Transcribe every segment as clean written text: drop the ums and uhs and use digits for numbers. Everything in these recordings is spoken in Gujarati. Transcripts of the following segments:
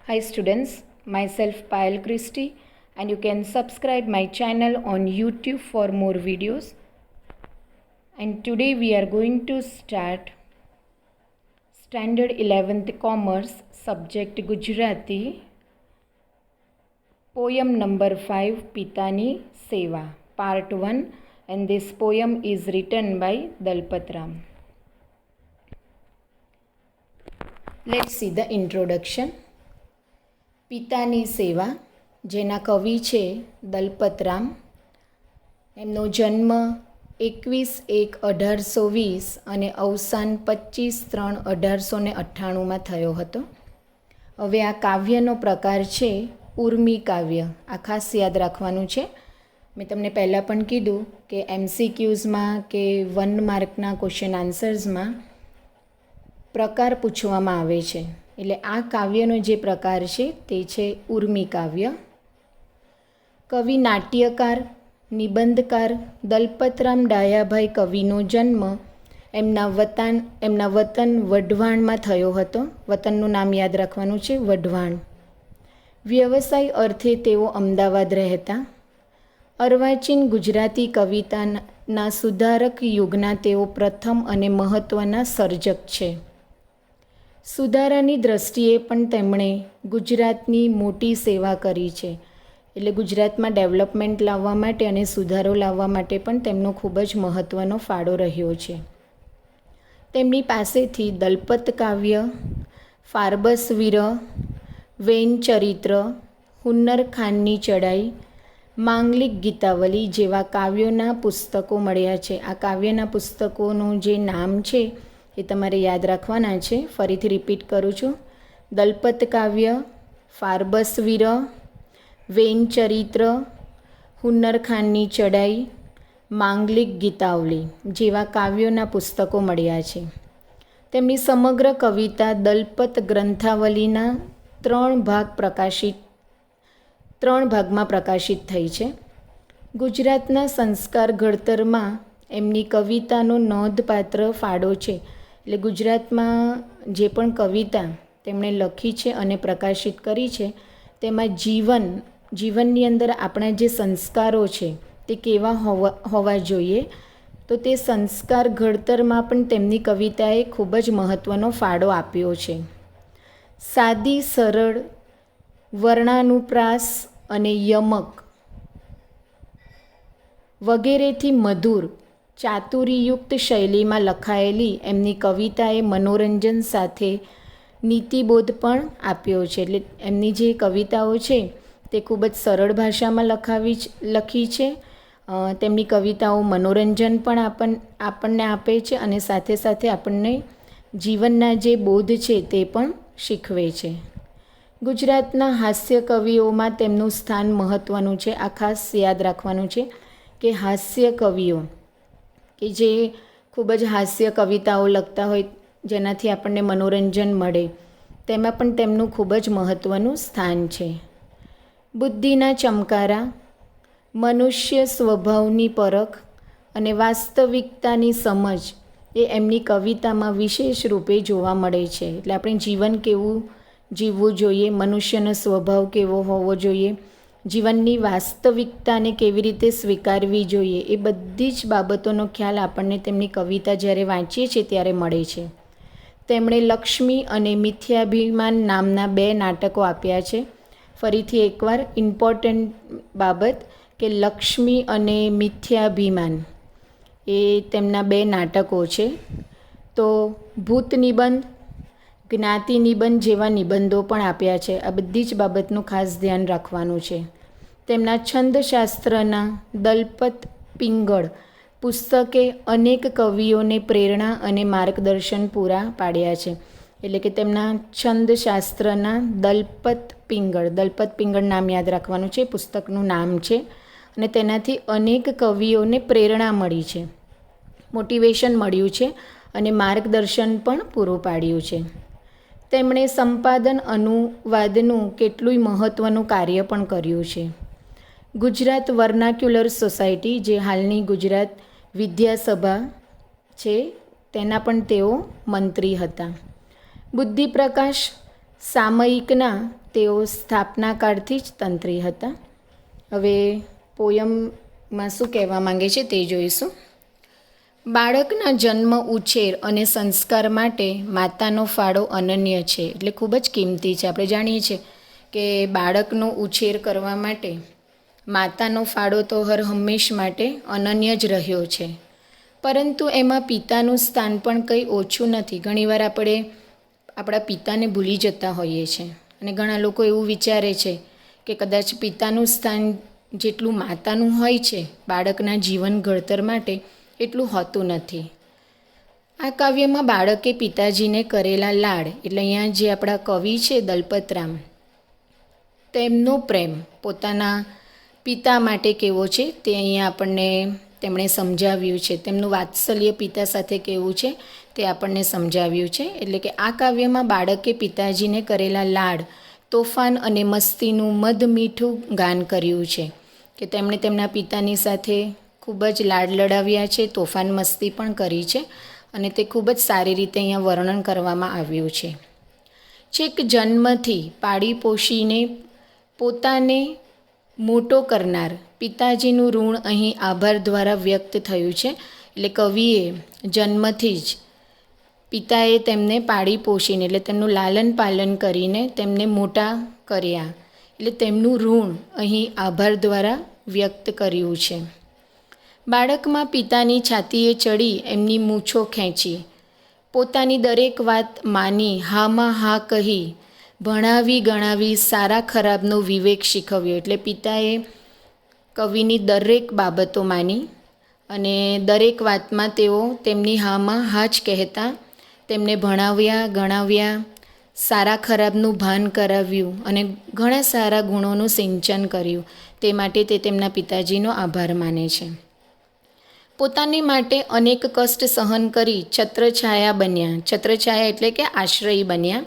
Hi students, myself Payal Christie and you can subscribe my channel on YouTube for more videos. And today we are going to start Standard 11th Commerce subject Gujarati poem number 5 Pitani Seva part 1, and this poem is written by Dalpat Ram. Let's see the introduction. પિતાની સેવા, જેના કવિ છે દલપતરામ. એમનો જન્મ 21/1/1820 અને અવસાન 25/3/1898માં થયો હતો. હવે આ કાવ્યનો પ્રકાર છે ઉર્મી કાવ્ય. આ ખાસ યાદ રાખવાનું છે. મેં તમને પહેલાં પણ કીધું કે MCQsમાં કે 1 માર્કના ક્વેશ્ચન આન્સર્સમાં પ્રકાર પૂછવામાં આવે છે. એટલે આ કાવ્યનો જે પ્રકાર છે તે છે ઉર્મી કાવ્ય. કવિ નાટ્યકાર નિબંધકાર દલપતરામ ડાયાભાઈ કવિનો જન્મ એમના વતન વઢવાણમાં થયો હતો. વતનનું નામ યાદ રાખવાનું છે, વઢવાણ. વ્યવસાય અર્થે તેઓ અમદાવાદ રહેતા. અર્વાચીન ગુજરાતી કવિતાના સુધારક યુગના તેઓ પ્રથમ અને મહત્ત્વના સર્જક છે. સુધારાની દ્રષ્ટિએ પણ તેમણે ગુજરાતની મોટી સેવા કરી છે. એટલે ગુજરાતમાં ડેવલપમેન્ટ લાવવા માટે અને સુધારો લાવવા માટે પણ તેમનો ખૂબ જ મહત્ત્વનો ફાળો રહ્યો છે. તેમની પાસેથી દલપત કાવ્ય, ફારબસ વિરહ, વેન ચરિત્ર, હુન્નર ખાનની ચડાઈ, માંગલિક ગીતાવલી જેવા કાવ્યોના પુસ્તકો મળ્યા છે. આ કાવ્યના પુસ્તકોનું જે નામ છે એ તમારે યાદ રાખવાના છે. ફરીથી રિપીટ કરું છું. દલપત કાવ્ય, ફારબસ વિરહ, વેન ચરિત્ર, હુન્નર ખાનની ચડાઈ, માંગલિક ગીતાવલી જેવા કાવ્યોના પુસ્તકો મળ્યા છે. તેમની સમગ્ર કવિતા દલપત ગ્રંથાવલીના 3 ભાગમાં પ્રકાશિત થઈ છે. ગુજરાતના સંસ્કાર ઘડતરમાં એમની કવિતાનો નોંધપાત્ર ફાળો છે. એટલે ગુજરાતમાં જે પણ કવિતા તેમણે લખી છે અને પ્રકાશિત કરી છે તેમાં જીવનની અંદર આપણા જે સંસ્કારો છે તે કેવા હોવા જોઈએ, તો તે સંસ્કાર ઘડતરમાં પણ તેમની કવિતાએ ખૂબ જ મહત્ત્વનો ફાળો આપ્યો છે. સાદી સરળ વર્ણાનુપ્રાસ અને યમક વગેરેથી મધુર ચાતુરીયુક્ત શૈલીમાં લખાયેલી એમની કવિતાએ મનોરંજન સાથે નીતિબોધ પણ આપ્યો છે. એટલે એમની જે કવિતાઓ છે તે ખૂબ જ સરળ ભાષામાં લખી છે. તેમની કવિતાઓ મનોરંજન પણ આપણને આપે છે અને સાથે સાથે આપણને જીવનના જે બોધ છે તે પણ શીખવે છે. ગુજરાતના હાસ્ય કવિઓમાં તેમનું સ્થાન મહત્ત્વનું છે. આ ખાસ યાદ રાખવાનું છે કે હાસ્ય કવિઓ કે જે ખૂબ જ હાસ્ય કવિતાઓ લખતા હોય જેનાથી આપણને મનોરંજન મળે, તેમાં પણ તેમનું ખૂબ જ મહત્ત્વનું સ્થાન છે. બુદ્ધિના ચમકારા, મનુષ્ય સ્વભાવની પરખ અને વાસ્તવિકતાની સમજ એ એમની કવિતામાં વિશેષ રૂપે જોવા મળે છે. એટલે આપણે જીવન કેવું જીવવું જોઈએ, મનુષ્યનો સ્વભાવ કેવો હોવો જોઈએ, જીવનની વાસ્તવિકતાને કેવી રીતે સ્વીકારવી જોઈએ, એ બધી જ બાબતોનો ખ્યાલ આપણને તેમની કવિતા જ્યારે વાંચીએ છીએ ત્યારે મળે છે. તેમણે લક્ષ્મી અને મિથ્યાભિમાન નામના 2 નાટકો આપ્યા છે. ફરીથી એકવાર ઇમ્પોર્ટન્ટ બાબત કે લક્ષ્મી અને મિથ્યાભિમાન એ તેમના 2 નાટકો છે. તો ભૂત નિબંધ, જ્ઞાતિ નિબંધ જેવા નિબંધો પણ આપ્યા છે. આ બધી જ બાબતનું ખાસ ધ્યાન રાખવાનું છે. તેમના છંદશાસ્ત્રના દલપત પિંગળ પુસ્તકે અનેક કવિઓને પ્રેરણા અને માર્ગદર્શન પૂરા પાડ્યા છે. એટલે કે તેમના છંદશાસ્ત્રના દલપત પિંગળ નામ યાદ રાખવાનું છે, પુસ્તકનું નામ છે. અને તેનાથી અનેક કવિઓને પ્રેરણા મળી છે, મોટિવેશન મળ્યું છે અને માર્ગદર્શન પણ પૂરું પાડ્યું છે. તેમણે સંપાદન અનુવાદનું કેટલુંય મહત્ત્વનું કાર્ય પણ કર્યું છે. ગુજરાત વર્નાક્યુલર સોસાયટી, જે હાલની ગુજરાત વિદ્યાસભા છે, તેના પણ તેઓ મંત્રી હતા. બુદ્ધિપ્રકાશ સામયિકના તેઓ સ્થાપના કાળથી જ તંત્રી હતા. હવે પોયમમાં શું કહેવા માંગે છે તે જોઈશું. બાળકના જન્મ, ઉછેર અને સંસ્કાર માટે માતાનો ફાળો અનન્ય છે, એટલે ખૂબ જ કિંમતી છે. આપણે જાણીએ છીએ કે બાળકનો ઉછેર કરવા માટે માતાનો ફાળો તો હર હંમેશ માટે અનન્ય જ રહ્યો છે. પરંતુ એમાં પિતાનું સ્થાન પણ કંઈ ઓછું નથી. ઘણીવાર આપણે આપણા પિતાને ભૂલી જતા હોઈએ છીએ અને ઘણા લોકો એવું વિચારે છે કે કદાચ પિતાનું સ્થાન જેટલું માતાનું હોય છે બાળકના જીવન ઘડતર માટે એટલું હોતું નથી. આ કાવ્યમાં બાળકે પિતાજીને કરેલા લાડ, એટલે અહીંયા જે આપણા કવિ છે દલપતરામ, તેમનો પ્રેમ પોતાના પિતા માટે કેવો છે તે અહીંયા આપણને તેમણે સમજાવ્યું છે. તેમનું વાત્સલ્ય પિતા સાથે કેવું છે તે આપણને સમજાવ્યું છે. એટલે કે આ કાવ્યમાં બાળકે પિતાજીને કરેલા લાડ, તોફાન અને મસ્તીનું મધમીઠું ગાન કર્યું છે કે તેમણે તેમના પિતાની સાથે ખૂબ જ લાડ લડાવ્યા છે, તોફાન મસ્તી પણ કરી છે અને તે ખૂબ જ સારી રીતે અહીંયા વર્ણન કરવામાં આવ્યું છે. છેક જન્મથી પાળી પોષીને પોતાને મોટો કરનાર પિતાજીનું ઋણ અહીં આભાર દ્વારા વ્યક્ત થયું છે. એટલે કવિએ જન્મથી જ પિતાએ તેમને પાળી પોષીને, એટલે તેમનું લાલન પાલન કરીને તેમને મોટા કર્યા, એટલે તેમનું ઋણ અહીં આભાર દ્વારા વ્યક્ત કર્યું છે. બાળકમાં પિતાની છાતીએ ચડી એમની મૂછો ખેંચી, પોતાની દરેક વાત માની હામાં હા કહી, ભણાવી ગણાવી સારા ખરાબનો વિવેક શીખવ્યો. એટલે પિતાએ કવિની દરેક બાબતો માની અને દરેક વાતમાં તેઓ તેમની હામાં હા જ કહેતા, તેમને ભણાવ્યા ગણાવ્યા, સારા ખરાબનું ભાન કરાવ્યું અને ઘણા સારા ગુણોનું સિંચન કર્યું. તે માટે તે તેમના પિતાજીનો આભાર માને છે. પોતાની માટે અનેક કષ્ટ સહન કરી છત્રછાયા બન્યા. છત્રછાયા એટલે કે આશ્રય બન્યા.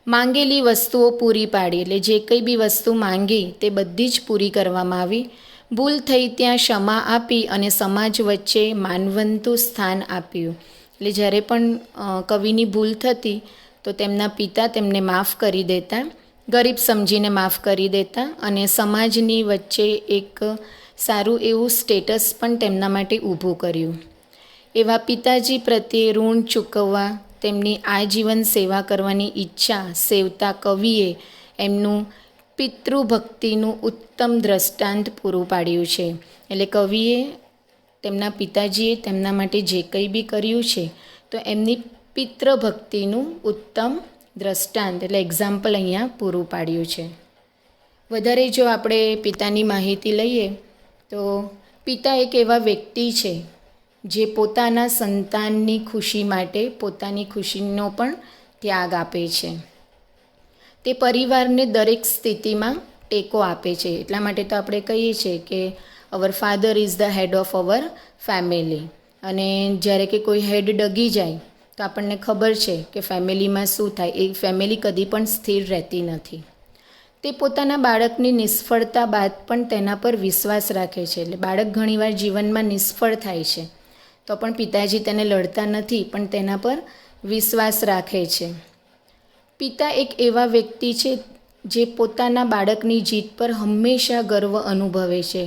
માંગેલી વસ્તુઓ પૂરી પાડી, એટલે જે કંઈ બી વસ્તુ માંગી તે બધી જ પૂરી કરવામાં આવી. ભૂલ થઈ ત્યાં ક્ષમા આપી અને સમાજ વચ્ચે માનવંતું સ્થાન આપ્યું. એટલે જ્યારે પણ કવિની ભૂલ થતી તો તેમના પિતા તેમને માફ કરી દેતા, ગરીબ સમજીને માફ કરી દેતા અને સમાજની વચ્ચે એક સારું એવું સ્ટેટસ પણ તેમના માટે ઊભું કર્યું. એવા પિતાજી પ્રત્યે ઋણ ચૂકવવા, તેમની આજીવન સેવા કરવાની ઈચ્છા સેવતા કવિએ એમનું પિતૃભક્તિનું ઉત્તમ દ્રષ્ટાંત પૂરું પાડ્યું છે. એટલે કવિએ તેમના પિતાજીએ તેમના માટે જે કંઈ બી કર્યું છે તો એમની પિતૃભક્તિનું ઉત્તમ દ્રષ્ટાંત એટલે એક્ઝામ્પલ અહીંયા પૂરું પાડ્યું છે. વધારે જો આપણે પિતાની માહિતી લઈએ તો પિતા એક એવા વ્યક્તિ છે જે પોતાના સંતાનની ખુશી માટે પોતાની ખુશીનો પણ ત્યાગ આપે છે. તે પરિવારને દરેક સ્થિતિમાં ટેકો આપે છે. એટલા માટે તો આપણે કહીએ છીએ કે our father is the head of our family. અને જ્યારે કે કોઈ હેડ ડગી જાય તો આપણને ખબર છે કે ફેમિલીમાં શું થાય. એ ફેમિલી કદી પણ સ્થિર રહેતી નથી. તે પોતાના બાળકની નિષ્ફળતા બાદ પણ તેના પર વિશ્વાસ રાખે છે. એટલે બાળક ઘણીવાર જીવનમાં નિષ્ફળ થાય છે તો પણ પિતાજી તેને લડતા નથી, પણ તેના પર વિશ્વાસ રાખે છે. પિતા એક એવા વ્યક્તિ છે જે પોતાના બાળકની જીત પર હંમેશા ગર્વ અનુભવે છે.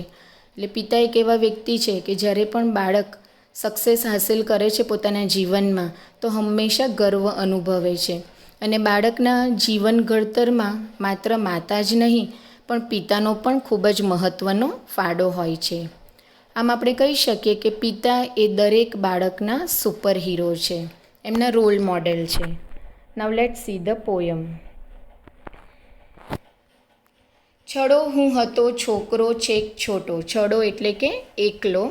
એટલે પિતા એક એવા વ્યક્તિ છે કે જ્યારે પણ બાળક સક્સેસ હાંસિલ કરે છે પોતાના જીવનમાં તો હંમેશા ગર્વ અનુભવે છે. અને બાળકના જીવન ઘડતરમાં માત્ર માતા જ નહીં પણ પિતાનો પણ ખૂબ જ મહત્ત્વનો ફાળો હોય છે. આમ આપણે કહી શકીએ કે પિતા એ દરેક બાળકના સુપર હીરો છે, એમના રોલ મોડેલ છે. નાઉ લેટ્સ સી ધ પોયમ. છડો હું હતો છોકરો છેક છોટો. છડો એટલે કે એકલો.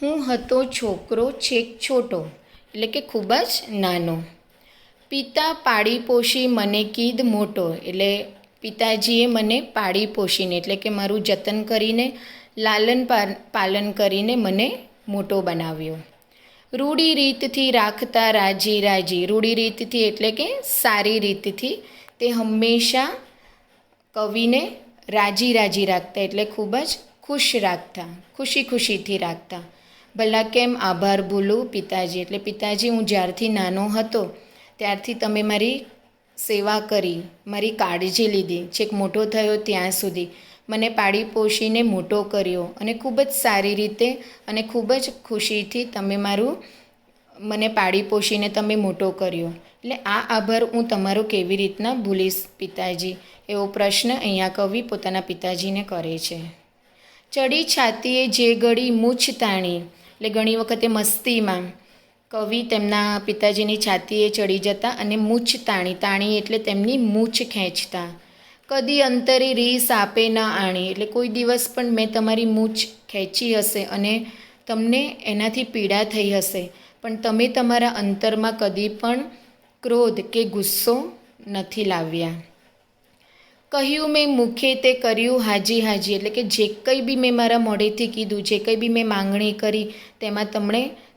હું હતો છોકરો છેક છોટો એટલે કે ખૂબ જ નાનો. પિતા પાળી પોષી મને કીધ મોટો. એટલે પિતાજીએ મને પાળી પોષીને એટલે કે મારું જતન કરીને લાલન પાલન કરીને મને મોટો બનાવ્યો. રૂઢી રીતથી રાખતા રાજી રાજી. રૂઢી રીતથી એટલે કે સારી રીતથી તે હંમેશા કવિને રાજી રાજી રાખતા, એટલે ખૂબ જ ખુશ રાખતા, ખુશી ખુશીથી રાખતા. ભલા કેમ આભાર ભૂલું પિતાજી. એટલે પિતાજી હું જ્યારથી નાનો હતો ત્યારથી તમે મારી સેવા કરી, મારી કાળજી લીધી, છેક મોટો થયો ત્યાં સુધી મને પાળી પોષીને મોટો કર્યો અને ખૂબ જ સારી રીતે અને ખૂબ જ ખુશીથી તમે મને પાળી પોષીને તમે મોટો કર્યો. એટલે આ આભાર હું તમારો કેવી રીતના ભૂલીશ પિતાજી, એવો પ્રશ્ન અહીંયા કવિ પોતાના પિતાજીને કરે છે. ચડી છાતીએ જે ઘડી મૂછ તાણી, એટલે ઘણી વખતે મસ્તીમાં કવિ તેમના પિતાજીની છાતીએ ચડી જતા અને મૂછ તાણી એટલે તેમની મૂછ ખેંચતા. કદી અંતરે રીસ આપે ન આણી, એટલે કોઈ દિવસ પણ મેં તમારી મૂછ ખેંચી હશે અને તમને એનાથી પીડા થઈ હશે, પણ તમે તમારા અંતરમાં કદી પણ ક્રોધ કે ગુસ્સો નથી લાવ્યા. કહ્યું મેં મુખે તે કર્યું હાજી હાજી, એટલે કે જે કંઈ બી મેં મારા મોઢેથી કીધું, જે કંઈ બી મેં માંગણી કરી તેમાં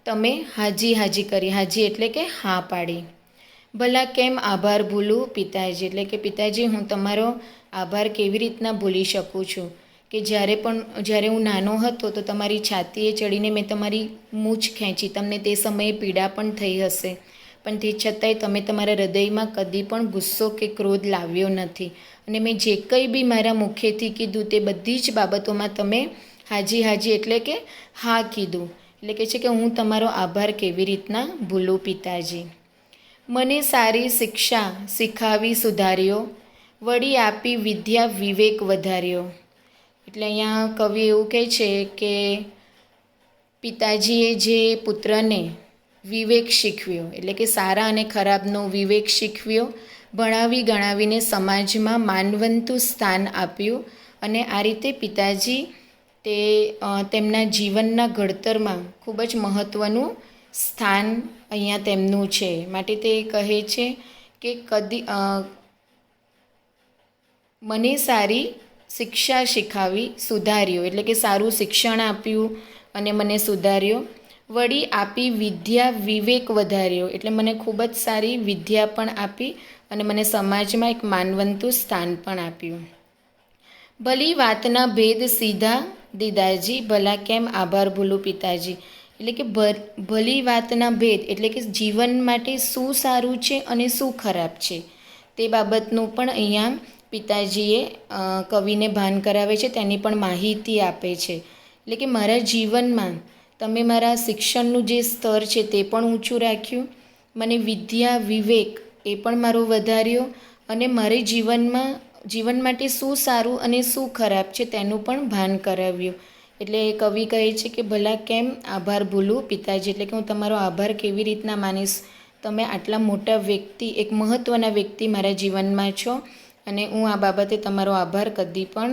તમે હાજી હાજી કરી. હાજી એટલે કે હા પાડી. ભલા કેમ આભાર ભૂલું પિતાજી, એટલે કે પિતાજી હું તમારો આભાર કેવી રીતના ભૂલી શકું છું કે જ્યારે હું નાનો હતો તો તમારી છાતીએ ચડીને મેં તમારી મૂછ ખેંચી, તમને તે સમયે પીડા પણ થઈ હશે, પણ તે છતાંય તમે તમારા હૃદયમાં કદી પણ ગુસ્સો કે ક્રોધ લાવ્યો નથી અને મેં જે કંઈ બી મારા મુખેથી કીધું તે બધી જ બાબતોમાં તમે હાજી હાજી એટલે કે હા કીધું. એટલે કે છે કે હું તમારો આભાર કેવી રીતના ભૂલું પિતાજી. મને સારી શિક્ષા શીખાવી સુધાર્યો, વળી આપી વિદ્યા વિવેક વધાર્યો. એટલે અહીંયા કવિ એવું કહે છે કે પિતાજીએ જે પુત્રને વિવેક શીખવ્યો, એટલે કે સારા અને ખરાબનો વિવેક શીખવ્યો, ભણાવી ગણાવીને સમાજમાં માનવંતું સ્થાન આપ્યું અને આ રીતે પિતાજી તેમના જીવનના ઘડતરમાં ખૂબ જ મહત્ત્વનું સ્થાન અહીંયા તેમનું છે. માટે તે કહે છે કે મને સારી શિક્ષા શીખાવી સુધાર્યો, એટલે કે સારું શિક્ષણ આપ્યું અને મને સુધાર્યો. વળી આપી વિદ્યા વિવેક વધાર્યો, એટલે મને ખૂબ જ સારી વિદ્યા પણ આપી અને મને સમાજમાં એક માનવંતું સ્થાન પણ આપ્યું. ભલી વાતના ભેદ સીધા દીદાજી, ભલા કેમ આભાર ભૂલું પિતાજી, એટલે કે ભલી વાતના ભેદ એટલે કે જીવન માટે શું સારું છે અને શું ખરાબ છે તે બાબતનું પણ અહીંયા પિતાજીએ કવિને ભાન કરાવે છે, તેની પણ માહિતી આપે છે. એટલે કે મારા જીવનમાં તમે મારા શિક્ષણનું જે સ્તર છે તે પણ ઊંચું રાખ્યું, મને વિદ્યા વિવેક એ પણ મારો વધાર્યો અને મારે જીવન માટે શું સારું અને શું ખરાબ છે તેનું પણ ભાન કરાવ્યું. એટલે કવિ કહે છે કે ભલા કેમ આભાર ભૂલું પિતાજી, એટલે કે હું તમારો આભાર કેવી રીતના માનીશ, તમે આટલા મોટા વ્યક્તિ, એક મહત્ત્વના વ્યક્તિ મારા જીવનમાં છો અને હું આ બાબતે તમારો આભાર કદી પણ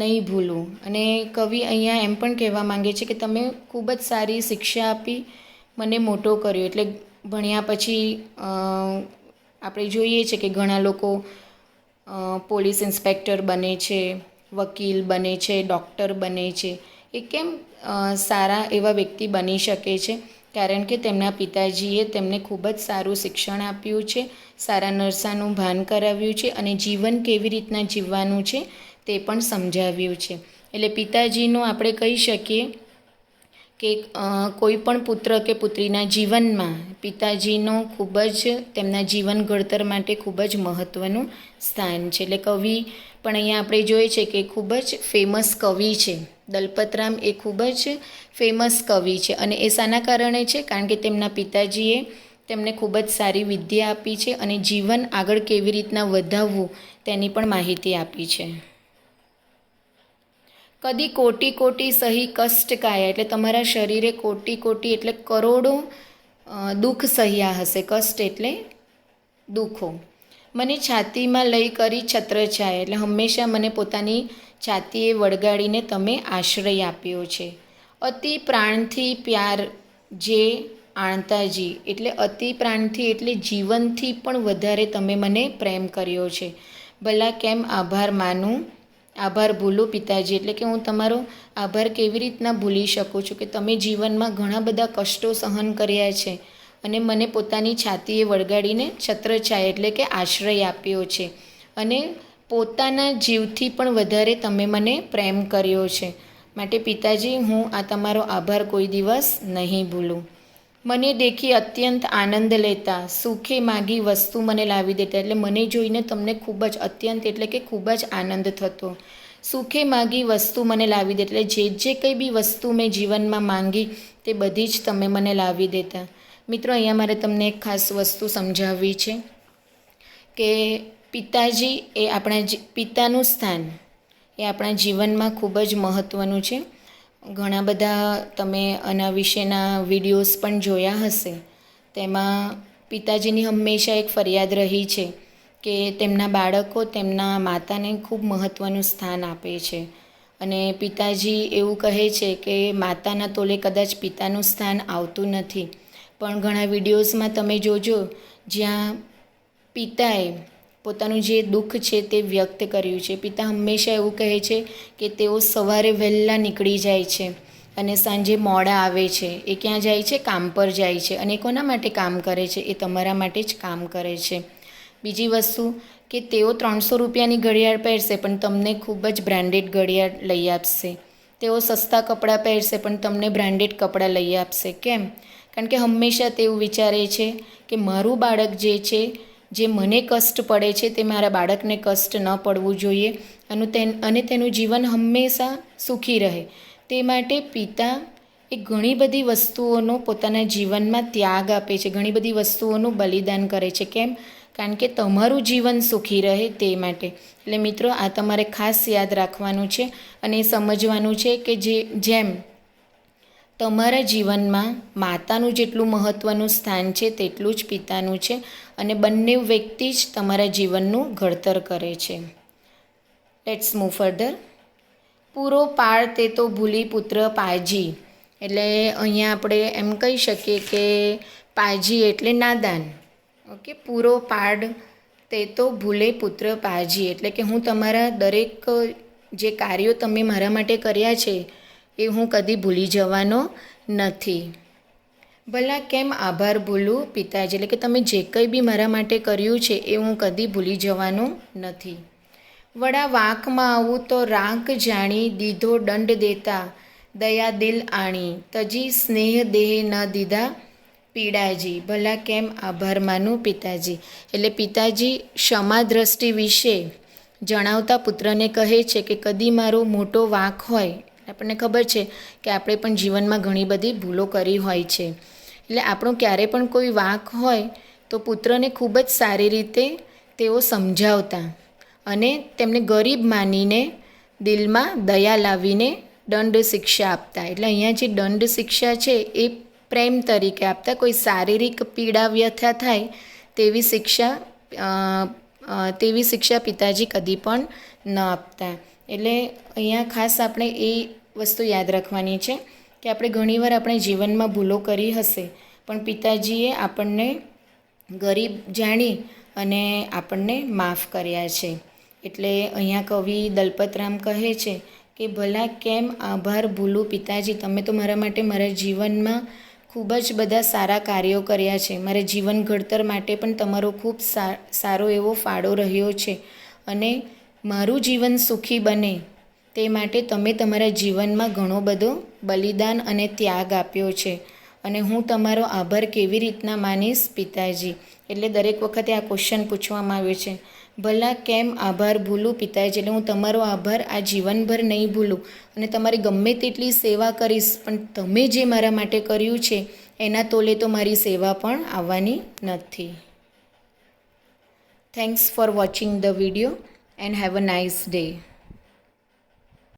નહીં ભૂલું. અને કવિ અહીંયા એમ પણ કહેવા માંગે છે કે તમે ખૂબ જ સારી શિક્ષા આપી, મને મોટો કર્યો. એટલે ભણ્યા પછી આપણે જોઈએ છે કે ઘણા લોકો પોલીસ ઇન્સ્પેક્ટર બને છે, વકીલ બને છે, ડૉક્ટર બને છે. એ કેમ સારા એવા વ્યક્તિ બની શકે છે? કારણ કે તેમના પિતાજીએ તેમને ખૂબ જ સારું શિક્ષણ આપ્યું છે, સારા નરસાનું ભાન કરાવ્યું છે અને જીવન કેવી રીતના જીવવાનું છે તે પણ સમજાવ્યું છે. એટલે પિતાજીનું આપણે કહી શકીએ કે કોઈ પણ પુત્ર કે પુત્રીના જીવનમાં પિતાજીનો ખૂબ જ તેમના જીવન ઘડતર માટે ખૂબ જ મહત્ત્વનું સ્થાન છે. એટલે કવિ પણ અહીંયા આપણે જોઈએ છે કે ખૂબ જ ફેમસ કવિ છે. દલપતરામ એ ખૂબ જ ફેમસ કવિ છે અને એ શાના કારણે છે? કારણ કે તેમના પિતાજીએ તેમને ખૂબ જ સારી વિદ્યા આપી છે અને જીવન આગળ કેવી રીતના વધાવવું તેની પણ માહિતી આપી છે. કદી કોટી કોટી સહી કષ્ટ કાયા, એટલે તમારા શરીરે કોટી કોટી એટલે કરોડો દુઃખ સહ્યા હશે. કષ્ટ એટલે દુઃખો. મને છાતીમાં લઈ કરી છત્રછાયા, એટલે હંમેશા મને પોતાની છાતીએ વળગાડીને તમે આશ્રય આપ્યો છે. અતિ પ્રાણથી પ્યાર જે આણતાજી, એટલે અતિ પ્રાણથી એટલે જીવનથી પણ વધારે તમે મને પ્રેમ કર્યો છે. ભલા કેમ આભાર માનું, આભાર ભૂલું પિતાજી, એટલે કે હું તમારો આભાર કેવી રીતના ભૂલી શકું છું કે તમે જીવનમાં ઘણા બધા કષ્ટો સહન કર્યા છે અને મને પોતાની છાતીએ વળગાડીને છત્રછાયા એટલે કે આશ્રય આપ્યો છે અને પોતાના જીવથી પણ વધારે તમે મને પ્રેમ કર્યો છે. માટે પિતાજી હું આ તમારો આભાર કોઈ દિવસ નહીં ભૂલું. મને દેખી અત્યંત આનંદ લેતા, સુખે માગી વસ્તુ મને લાવી દેતા. એટલે મને જોઈને તમને ખૂબ જ, અત્યંત એટલે કે ખૂબ જ આનંદ થતો. સુખે માગી વસ્તુ મને લાવી દેતા, એટલે જે કંઈ બી વસ્તુ મેં જીવનમાં માંગી તે બધી જ તમે મને લાવી દેતા. મિત્રો, અહીંયા મારે તમને એક ખાસ વસ્તુ સમજાવવી છે કે પિતાજી એ પિતાનું સ્થાન એ આપણા જીવનમાં ખૂબ જ મહત્ત્વનું છે. ઘણા બધા તમે આના વિશેના વિડીયોઝ પણ જોયા હશે. તેમાં પિતાજીની હંમેશા એક ફરિયાદ રહી છે કે તેમના બાળકો તેમના માતાને ખૂબ મહત્ત્વનું સ્થાન આપે છે. અને પિતાજી એવું કહે છે કે માતાના તોલે કદાચ પિતાનું સ્થાન આવતું નથી. પણ ઘણા વિડીયોઝમાં તમે જોજો જ્યાં પિતાએ પોતાનું જે દુઃખ છે તે વ્યક્ત કર્યું છે. પિતા હંમેશા એવું કહે છે કે તેઓ સવારે વહેલા નીકળી જાય છે અને સાંજે મોડા આવે છે. એ ક્યાં જાય છે? કામ પર જાય છે. અને કોના માટે કામ કરે છે? એ તમારા માટે જ કામ કરે છે. બીજી વસ્તુ કે તેઓ 300 રૂપિયાની ઘડિયાળ પહેરશે પણ તમને ખૂબ જ બ્રાન્ડેડ ઘડિયાળ લઈ આપશે. તેઓ સસ્તા કપડાં પહેરશે પણ તમને બ્રાન્ડેડ કપડાં લઈ આપશે. કેમ? કારણ કે હંમેશા તેવું વિચારે છે કે મારું બાળક જે છે, જે મને કષ્ટ પડે છે તે મારા બાળકને કષ્ટ ન પડવું જોઈએ અને તેનું જીવન હંમેશા સુખી રહે. તે માટે પિતા એ ઘણી બધી વસ્તુઓનો પોતાના જીવનમાં ત્યાગ આપે છે, ઘણી બધી વસ્તુઓનું બલિદાન કરે છે. કેમ? કારણ કે તમારું જીવન સુખી રહે તે માટે. એટલે મિત્રો, આ તમારે ખાસ યાદ રાખવાનું છે અને સમજવાનું છે કે જેમ તમારા જીવનમાં માતાનું જેટલું મહત્ત્વનું સ્થાન છે તેટલું જ પિતાનું છે અને બંને વ્યક્તિ જ તમારા જીવનનું ઘડતર કરે છે. Let's move further. પૂરો પાળ તે તો ભૂલી પુત્ર પાજી. એટલે અહીંયા આપણે એમ કહી શકીએ કે પાજી એટલે નાદાન. ઓકે, પૂરો પાડ તે તો ભૂલે પુત્ર પાજી. એટલે કે હું તમારા દરેક જે કાર્યો તમે મારા માટે કર્યા છે એ હું કદી ભૂલી જવાનો નથી. ભલા કેમ આભાર ભૂલું પિતાજી. એટલે કે તમે જે કંઈ બી મારા માટે કર્યું છે એ હું કદી ભૂલી જવાનો નથી. વડા વાંકમાં આવું તો રાંક જાણી, દીધો દંડ દેતા દયા દિલ આણી, તજી સ્નેહ દેહ ન દીધા પીડાજી. ભલા કેમ આભાર માનું પિતાજી. એટલે પિતાજી ક્ષમા દ્રષ્ટિ વિશે જણાવતા પુત્રને કહે છે કે કદી મારો મોટો વાંક હોય, આપણને ખબર છે કે આપણે પણ જીવનમાં ઘણી બધી ભૂલો કરી હોય છે. એટલે આપણો ક્યારે પણ કોઈ વાંક હોય તો પુત્રને ખૂબ જ સારી રીતે તેઓ સમજાવતા અને તેમને ગરીબ માનીને દિલમાં દયા લાવીને દંડ શિક્ષા આપતા. એટલે અહીંયા જે દંડ શિક્ષા છે એ પ્રેમ તરીકે આપતા. કોઈ શારીરિક પીડા વ્યથા થાય તેવી શિક્ષા પિતાજી કદી પણ ન આપતા. એટલે અહીંયા ખાસ આપણે એ વસ્તુ યાદ રાખવાની છે કે આપણે ઘણીવાર આપણે જીવનમાં ભૂલો કરી હશે પણ પિતાજીએ આપણને ગરીબ જાણી અને આપણને માફ કર્યા છે. એટલે અહીંયા કવિ દલપતરામ કહે છે કે ભલા કેમ આભાર ભૂલું પિતાજી. તમે તો મારા માટે મારા જીવનમાં ખૂબ જ બધા સારા કાર્યો કર્યા છે. મારા જીવન ઘડતર માટે પણ તમારો ખૂબ સારો એવો ફાળો રહ્યો છે અને મારું જીવન સુખી બને તે માટે તમે તમારા જીવનમાં ઘણો બધો બલિદાન અને ત્યાગ આપ્યો છે અને હું તમારો આભાર કેવી રીતના માનીશ પિતાજી. એટલે દરેક વખતે આ ક્વેશ્ચન પૂછવામાં આવ્યો છે, ભલા કેમ આભાર ભૂલું પિતાજી. એટલે હું તમારો આભાર આ જીવનભર નહીં ભૂલું અને તમારી ગમે તેટલી સેવા કરીશ પણ તમે જે મારા માટે કર્યું છે એના તોલે તો મારી સેવા પણ આવવાની નથી. Thanks for watching the video and have a nice day.